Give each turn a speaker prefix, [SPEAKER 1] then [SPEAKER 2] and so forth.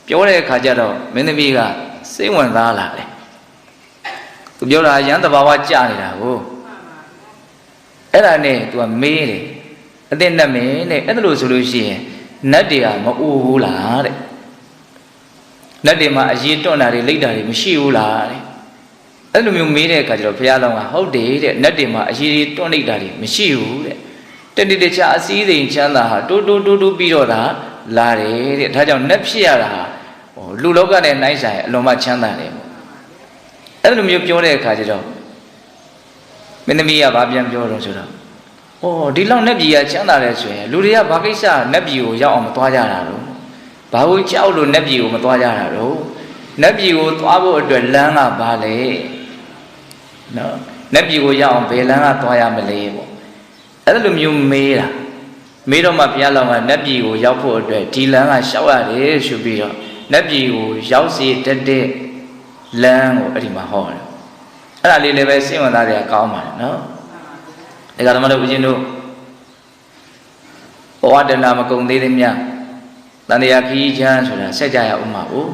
[SPEAKER 1] ပြောတဲ့အခါကျတော့မင်းသမီးကစိတ်ဝင်စားလာတယ်သူပြောတာရန်တဘာဝကြနေတာကိုအဲ့ဒါနဲ့သူကမေးတယ်အသိနဲ့မင်းတဲ့အဲ့ဒါလို့ဆိုလို့ရှိရင်နတ်တွေကမအိုဘူးလားတဲ့နတ်တွေမှာအရေးတွန့်တာတွေလိတ်တာတွေမရှိဘူးလားတဲ့အဲ့လိုမျိုးမေးတဲ့အခါကျတော့ဘုရားလောင်းကဟုတ်တယ်တဲ့နတ်တွေမှာအရေးတွန့်လိတ်တာတွေမရှိဘူးတဲ့တတိတခြားအစည်းစိမ်ချမ်းသာဟာတိုးပြီးတော့ဒါလာတယ်တဲ့ဒါကြောင့်နတ်ဖြစ်ရတာဟာလူလောကနဲ့နိုင်ဆိုင်အလွန်မှချမ်းသာတယ်ပေါ့အဲ့လိုမျိုးပြောတဲ့အခါကျတော့မင်းသမီးကဘာပြန်ပြောတော့ဆိုတော့ဒီလောက်နတ်ပြည်ကချမ်းသာတယ်ဆိုရင်လူတွေကဘာကိစ္စနတ်ပြည်ကိုရောက်အောင်မသွားကြတာတော့ဘာလို့ကြောက်လို့နတ်ပြည်ကိုမသွားကြတာတော့နတ်ပြည်ကိုသွားဖို့အတွက်လမ်းကဘာလဲနော်နတ်ပြည်ကိုရောက်အောင်ဘယ်လမ်းကသွားရမလဲပေါ့အဲ့လိုမျိုးမေးတာမေးတော့မှဘုရားလောင်းကနတ်ပြည်ကိုရောက်ဖို့အတွက်ဒီလမ်းကရှောက်ရတယ်ဆိုပြီးတော့နတ်ပြည်ကိုရောက်စီတတ်တဲ့လမ်းကိုအဲ့ဒီမှာဟောတယ်အဲ့ဒါလေးလည်းပဲစိတ်ဝင်စားကြကောင်းပါတယ်နော်ဒါကဓမ္မတို့ဦးဇင်းတို့ဘဝတဏမကုံသေးသည်မြတ်တန်တရားခီးချမ်းဆိုတာဆက်ကြရအောင်ပါဘူး